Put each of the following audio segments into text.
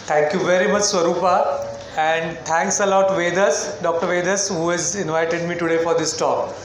Thank you very much, Swarupa, and thanks a lot, Vedas, Dr. Vedas, who has invited me today for this talk.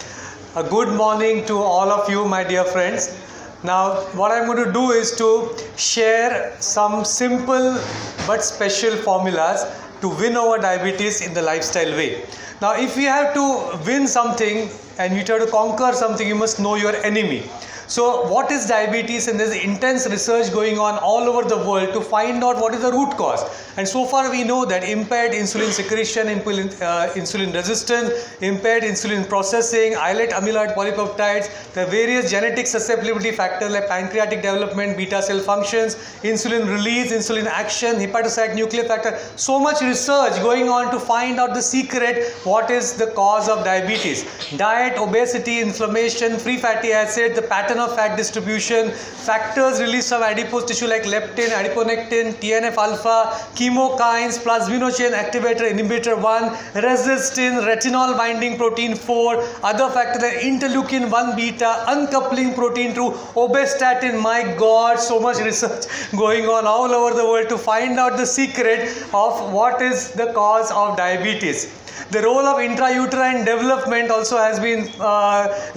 A good morning to all of you, my dear friends. Now, what I'm going to do is to share some simple but special formulas to win over diabetes in the lifestyle way. Now, if you have to win something and you have to conquer something, you must know your enemy. So what is diabetes? And there's intense research going on all over the world to find out what is the root cause. And so far we know that impaired insulin secretion, insulin resistance, impaired insulin processing, islet amyloid polypeptides, the various genetic susceptibility factors like pancreatic development, beta cell functions, insulin release, insulin action, hepatocyte nuclear factor. So much research going on to find out the secret, what is the cause of diabetes. Diet, obesity, inflammation, free fatty acid, the pattern of fat distribution, factors released from adipose tissue like leptin, adiponectin, TNF alpha, chemokines, plasminogen chain activator inhibitor 1, resistin, retinol binding protein 4, other factors like interleukin 1 beta, uncoupling protein 2, obestatin. My God, so much research going on all over the world to find out the secret of what is the cause of diabetes. The role of intrauterine development also has been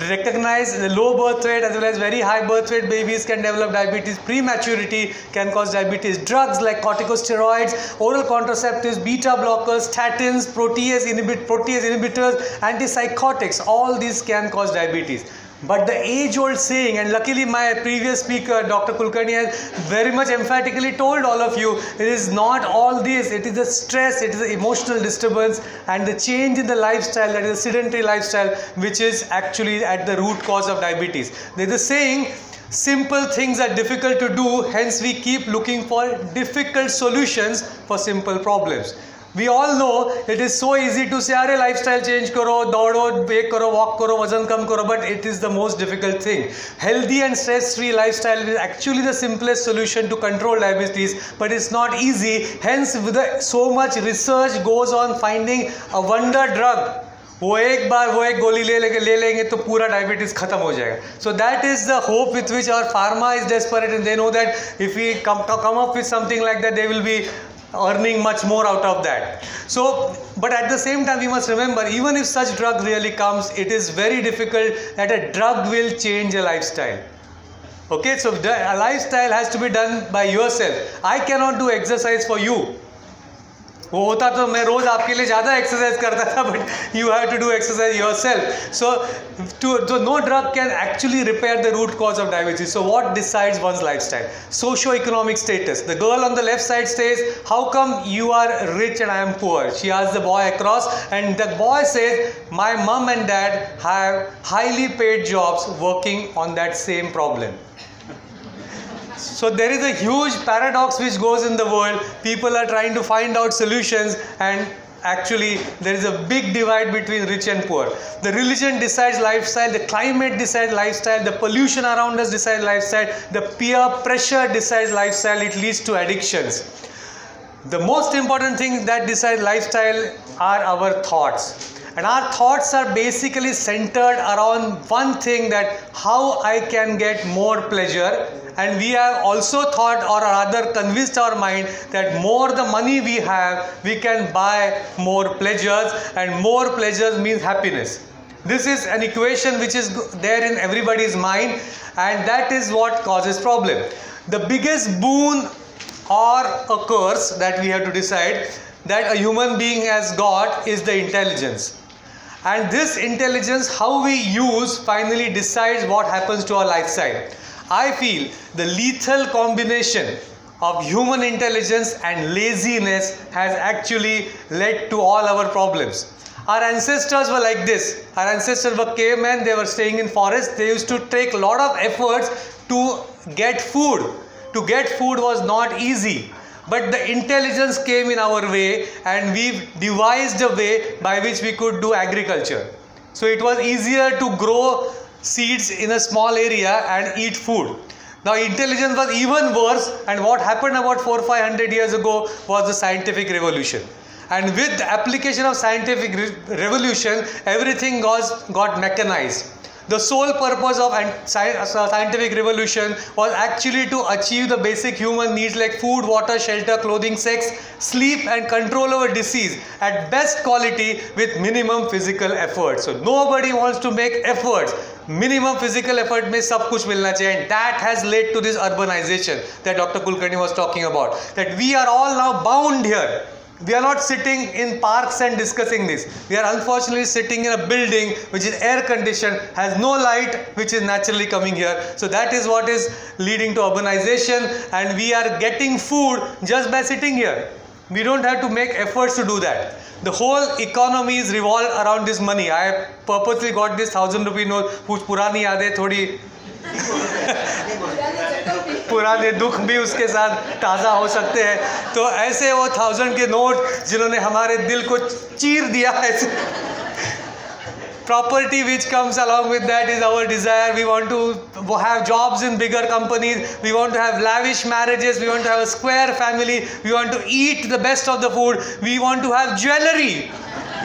recognized. The low birth weight as well as very high birth weight babies can develop diabetes. Prematurity can cause diabetes. Drugs like corticosteroids, oral contraceptives, beta blockers, statins, protease inhibitors, antipsychotics, all these can cause diabetes. But the age-old saying, and luckily my previous speaker, Dr. Kulkarni, has very much emphatically told all of you, it is not all this, it is the stress, it is the emotional disturbance and the change in the lifestyle, that is a sedentary lifestyle, which is actually at the root cause of diabetes. There is a saying, simple things are difficult to do, hence we keep looking for difficult solutions for simple problems. We all know it is so easy to say, "Arey lifestyle change karo, daudo, bake karo, walk karo, wazan kam karo," but it is the most difficult thing. Healthy and stress-free lifestyle is actually the simplest solution to control diabetes, but it's not easy. Hence, so much research goes on finding a wonder drug. वो एक बार वो एक गोली ले लेंगे तो पूरा diabetes खत्म हो जाएगा. So that is the hope with which our pharma is desperate, and they know that if we come up with something like that, they will be earning much more out of that. So, but at the same time we must remember, even if such drug really comes, it is very difficult that a drug will change a lifestyle. Okay, so a lifestyle has to be done by yourself. I cannot do exercise for you. वो होता तो मैं रोज आपके लिए ज़्यादा exercise करता था, but you have to do exercise yourself. So no drug can actually repair the root cause of diabetes. So what decides one's lifestyle? Socio-economic status. The girl on the left side says, "How come you are rich and I am poor?" She asks the boy across, and the boy says, "My mom and dad have highly paid jobs working on that same problem." So there is a huge paradox which goes in the world. People are trying to find out solutions, and actually there is a big divide between rich and poor. The religion decides lifestyle, the climate decides lifestyle, the pollution around us decides lifestyle, the peer pressure decides lifestyle. It leads to addictions. The most important thing that decides lifestyle are our thoughts. And our thoughts are basically centered around one thing, that how I can get more pleasure. And we have also thought, or rather convinced our mind, that more the money we have, we can buy more pleasures, and more pleasures means happiness. This is an equation which is there in everybody's mind, and that is what causes problem. The biggest boon or a curse that we have to decide that a human being has got is the intelligence. And this intelligence, how we use, finally decides what happens to our lifestyle. I feel the lethal combination of human intelligence and laziness has actually led to all our problems. Our ancestors were like this. Our ancestors were cavemen. They were staying in forests. They used to take a lot of efforts to get food. To get food was not easy. But the intelligence came in our way, and we devised a way by which we could do agriculture. So it was easier to grow seeds in a small area and eat food. Now intelligence was even worse, and what happened about 400-500 years ago was the scientific revolution. And with the application of scientific revolution, everything got mechanized. The sole purpose of scientific revolution was actually to achieve the basic human needs like food, water, shelter, clothing, sex, sleep and control over disease at best quality with minimum physical effort. So nobody wants to make efforts. Minimum physical effort में सब कुछ मिलना चाहिए, and that has led to this urbanization that Dr. Kulkarni was talking about. That we are all now bound here. We are not sitting in parks and discussing this. We are unfortunately sitting in a building which is air conditioned, has no light which is naturally coming here. So that is what is leading to urbanization, and we are getting food just by sitting here. We don't have to make efforts to do that. The whole economy is revolved around this money. I purposely got this 1,000 rupee note, कुछ पुरानी यादें थोड़ी पुराने दुख भी उसके साथ ताज़ा हो सकते हैं. तो ऐसे वो 1,000 के नोट जिन्होंने हमारे दिल को चीर दिया है. Property which comes along with that is our desire. We want to have jobs in bigger companies. We want to have lavish marriages. We want to have a square family. We want to eat the best of the food. We want to have jewelry.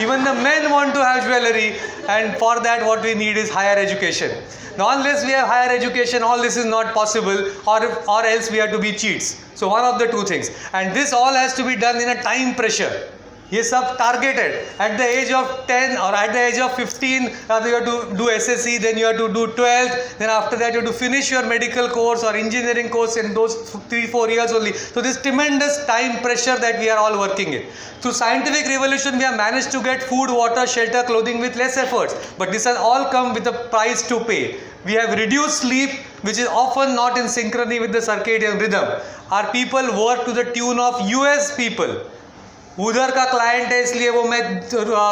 Even the men want to have jewelry. And for that what we need is higher education. Now unless we have higher education, all this is not possible, or else we have to be cheats. So one of the two things. And this all has to be done in a time pressure. ये सब targeted at the age of 10 or at the age of 15. You have to do SSC, then you have to do 12th, then after that you have to finish your medical course or engineering course in those 3-4 years only. So this tremendous time pressure that we are all working in. Through scientific revolution we have managed to get food, water, shelter, clothing with less efforts, but this has all come with a price to pay. We have reduced sleep, which is often not in synchrony with the circadian rhythm. Our people work to the tune of US people. उधर का client है इसलिए वो मैं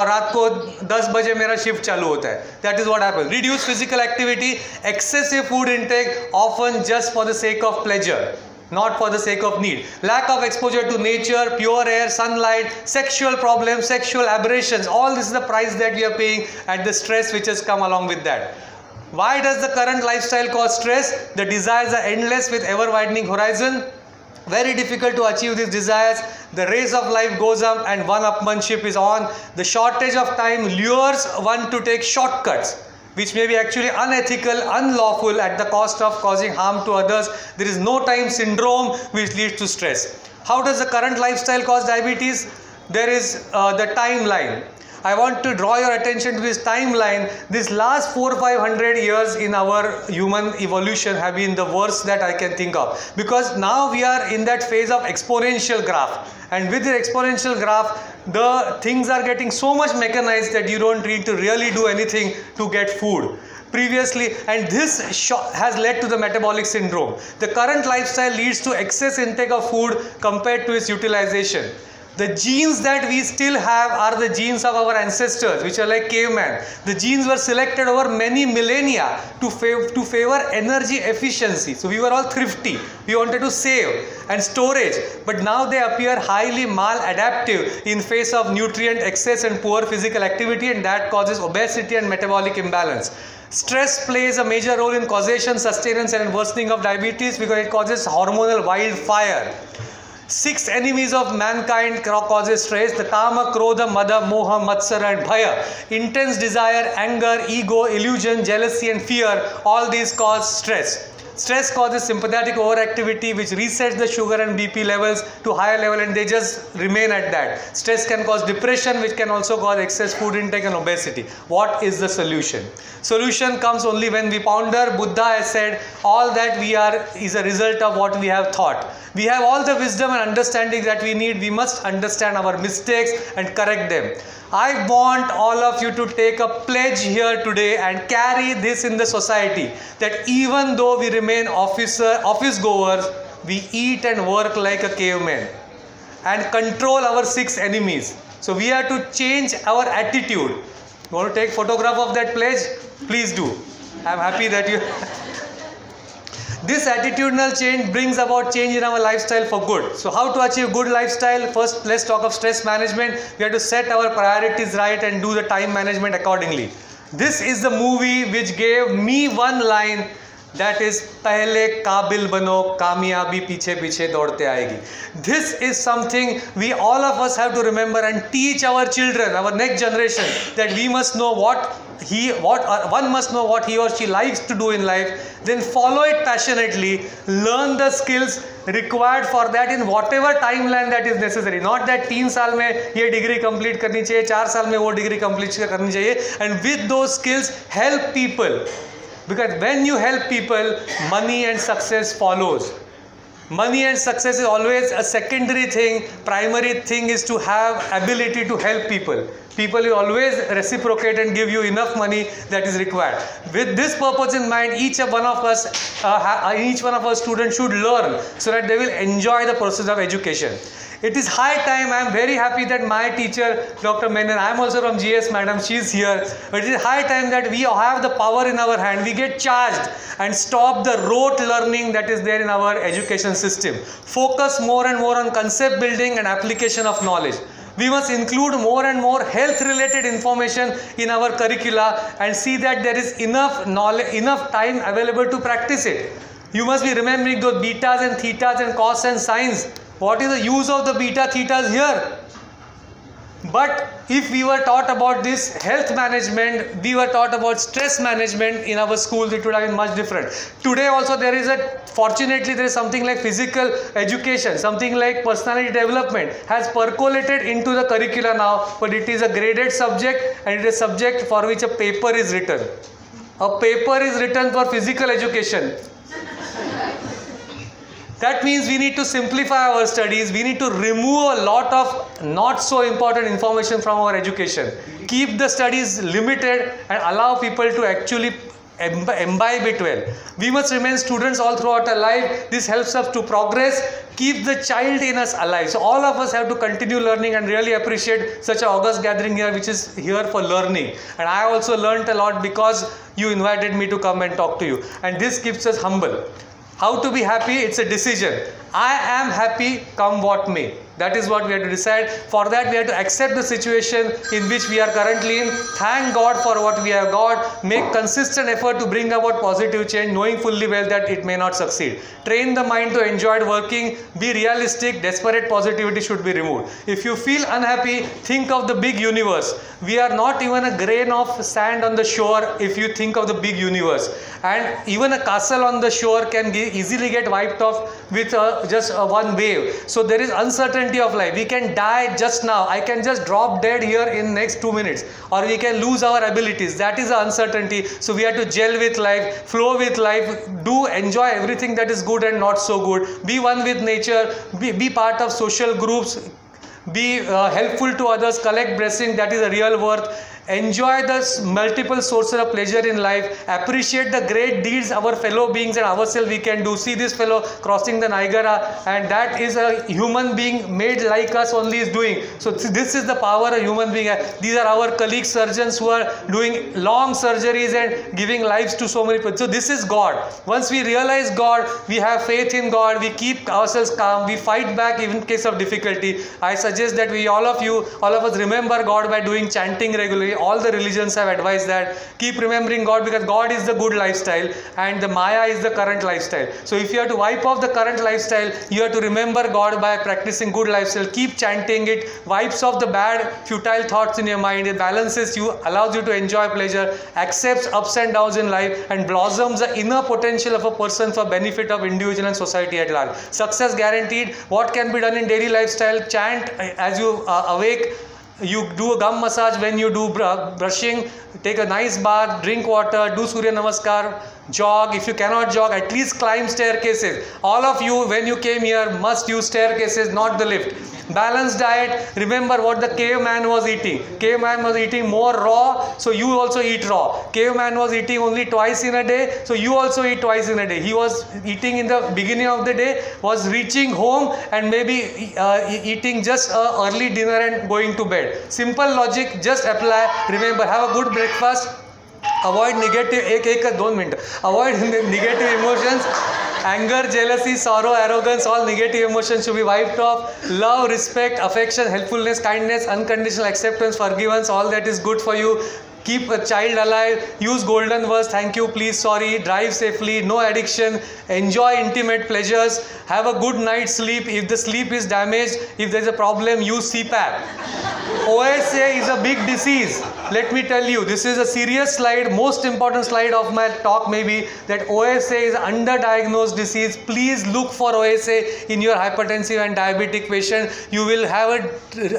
रात को 10 बजे मेरा शिफ्ट चालू होता है. That is what happens. Reduce physical activity, excessive food intake, often just for the sake of pleasure, not for the sake of need. Lack of exposure to nature, pure air, sunlight, sexual problems, sexual aberrations, all this is the price that we are paying and the stress which has come along with that. Why does the current lifestyle cause stress? The desires are endless with ever widening horizon. Very difficult to achieve these desires. The race of life goes up and one-upmanship is on. The shortage of time lures one to take shortcuts, which may be actually unethical, unlawful at the cost of causing harm to others. There is no time syndrome which leads to stress. How does the current lifestyle cause diabetes? There is the timeline. I want to draw your attention to this timeline. This last 400-500 years in our human evolution have been the worst that I can think of, because now we are in that phase of exponential graph, and with the exponential graph the things are getting so much mechanized that you don't need to really do anything to get food previously, and this has led to the metabolic syndrome. The current lifestyle leads to excess intake of food compared to its utilization. The genes that we still have are the genes of our ancestors, which are like cavemen. The genes were selected over many millennia to favor energy efficiency. So we were all thrifty. We wanted to save and storage. But now they appear highly maladaptive in face of nutrient excess and poor physical activity, and that causes obesity and metabolic imbalance. Stress plays a major role in causation, sustenance and worsening of diabetes because it causes hormonal wildfire. 6 enemies of mankind causes stress: the kama, krodha, mada, moha, matsara and bhaya. Intense desire, anger, ego, illusion, jealousy and fear, all these cause stress. Stress causes sympathetic overactivity, which resets the sugar and BP levels to higher level, and they just remain at that. Stress can cause depression, which can also cause excess food intake and obesity. What is the solution? Solution comes only when we ponder. Buddha has said, all that we are is a result of what we have thought. We have all the wisdom and understanding that we need. We must understand our mistakes and correct them. I want all of you to take a pledge here today and carry this in the society, that even though we remain office goers, we eat and work like a caveman and control our 6 enemies. So we have to change our attitude. You want to take photograph of that pledge? Please do. I am happy that you... This attitudinal change brings about change in our lifestyle for good. So how to achieve good lifestyle? First, let's talk of stress management. We have to set our priorities right and do the time management accordingly. This is the movie which gave me one line That is, पहले काबिल बनो, कामयाबी पीछे पीछे दौड़ते आएगी. This is something we all of us have to remember and teach our children, our next generation, that we must know one must know what he or she likes to do in life, then follow it passionately, learn the skills required for that in whatever timeline that is necessary. Not that 3 साल में ये degree complete करनी चाहिए, 4 साल में वो degree complete करनी चाहिए, and with those skills help people. Because when you help people, money and success follows. Money and success is always a secondary thing. Primary thing is to have ability to help people. People will always reciprocate and give you enough money that is required. With this purpose in mind, each one of our students should learn so that they will enjoy the process of education. It is high time. I am very happy that my teacher, Dr. Menon, I am also from GS, madam, she is here. But it is high time that we have the power in our hand. We get charged and stop the rote learning that is there in our education system. Focus more and more on concept building and application of knowledge. We must include more and more health related information in our curricula and see that there is enough knowledge, enough time available to practice it. You must be remembering those betas and thetas and cos and sines. What is the use of the beta thetas here? But if we were taught about this health management, we were taught about stress management in our schools, it would have been much different. Today also fortunately there is something like physical education, something like personality development has percolated into the curricula now, but it is a graded subject and it is a subject for which a paper is written. A paper is written for physical education. That means we need to simplify our studies. We need to remove a lot of not so important information from our education. Keep the studies limited and allow people to actually imbibe it well. We must remain students all throughout our life. This helps us to progress, keep the child in us alive. So all of us have to continue learning and really appreciate such an august gathering here, which is here for learning. And I also learned a lot because you invited me to come and talk to you. And this keeps us humble. How to be happy? It's a decision. I am happy come what may. That is what we have to decide. For that we have to accept the situation in which we are currently in. Thank God for what we have got. Make consistent effort to bring about positive change, knowing fully well that it may not succeed. Train the mind to enjoy working. Be realistic. Desperate positivity should be removed. If you feel unhappy, think of the big universe. We are not even a grain of sand on the shore if you think of the big universe. And even a castle on the shore can easily get wiped off with just one wave. So there is uncertainty of life. We can die just now. I can just drop dead here in next 2 minutes, or we can lose our abilities. That is the uncertainty. So we have to gel with life, flow with life, enjoy everything that is good and not so good. Be one with nature. Be part of social groups. Be helpful to others. Collect blessing. That is a real worth. Enjoy the multiple sources of pleasure in life. Appreciate the great deeds our fellow beings and ourselves we can do. See this fellow crossing the Niagara, and that is a human being made like us only is doing. So this is the power a human being has. These are our colleague surgeons who are doing long surgeries and giving lives to so many people. So this is God. Once we realize God, we have faith in God, we keep ourselves calm, we fight back even in case of difficulty. I suggest that all of us remember God by doing chanting regularly. All the religions have advised that. Keep remembering God, because God is the good lifestyle and the Maya is the current lifestyle. So if you have to wipe off the current lifestyle, you have to remember God by practicing good lifestyle. Keep chanting it. Wipes off the bad futile thoughts in your mind. It balances you, allows you to enjoy pleasure, accepts ups and downs in life, and blossoms the inner potential of a person for benefit of individual and society at large. Success guaranteed. What can be done in daily lifestyle? Chant as you awake. You do a gum massage when you do brushing. Take a nice bath, drink water, do Surya Namaskar, jog. If you cannot jog, at least climb staircases. All of you, when you came here, must use staircases, not the lift. Balanced diet. Remember what the caveman was eating. Caveman was eating more raw, so you also eat raw. Caveman was eating only twice in a day, so you also eat twice in a day. He was eating in the beginning of the day, was reaching home and maybe eating just early dinner and going to bed. Simple logic, just apply. Remember, have a good breakfast. Avoid negative, avoid negative emotions. Anger, jealousy, sorrow, arrogance, all negative emotions should be wiped off. Love, respect, affection, helpfulness, kindness, unconditional acceptance, forgiveness, all that is good for you. keep a child alive, use golden words, thank you, please, sorry, drive safely, no addiction, enjoy intimate pleasures, have a good night's sleep. If the sleep is damaged, if there is a problem, use CPAP. OSA is a big disease. Let me tell you, this is a serious slide, most important slide of my talk maybe, that OSA is underdiagnosed disease. Please look for OSA in your hypertensive and diabetic patient. You will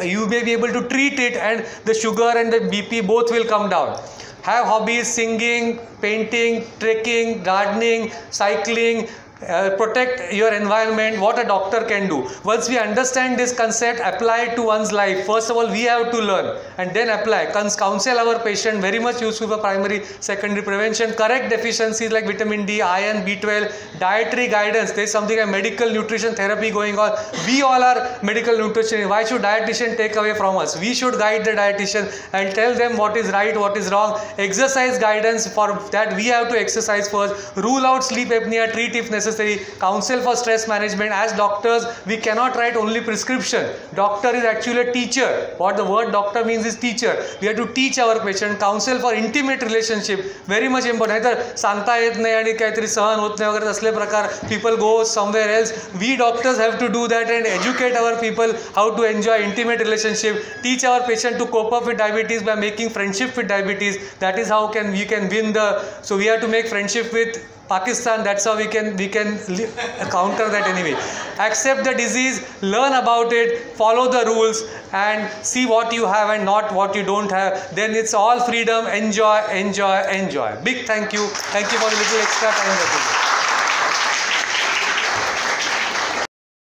you may be able to treat it, and the sugar and the BP both will come down. Have hobbies, singing, painting, trekking, gardening, cycling. Protect your environment, what a doctor can do. Once we understand this concept, apply it to one's life. First of all, we have to learn and then apply. Counsel our patient, very much useful for primary, secondary prevention. Correct deficiencies like vitamin D, iron, B12, dietary guidance. There is something like medical nutrition therapy going on. We all are medical nutritionists. Why should dietitian take away from us? We should guide the dietitian and tell them what is right, what is wrong. Exercise guidance, for that we have to exercise first. Rule out sleep apnea, treat if necessary. Counsel for stress management. As doctors, we cannot write only prescription. Doctor is actually a teacher. What the word doctor means is teacher. We have to teach our patient. Counsel for intimate relationship, very much important. नाहीतर सांगता येत नाही आणि काहीतरी सहन होत नाही वगैरे असले प्रकार, people go somewhere else. We doctors have to do that and educate our people how to enjoy intimate relationship. Teach our patient to cope up with diabetes by making friendship with diabetes. That is how we can win the. So we have to make friendship with Pakistan. That's how we can counter that anyway. Accept the disease, learn about it, follow the rules, and see what you have and not what you don't have. Then it's all freedom. Enjoy, enjoy, enjoy. Big thank you. Thank you for the little extra time that you gave.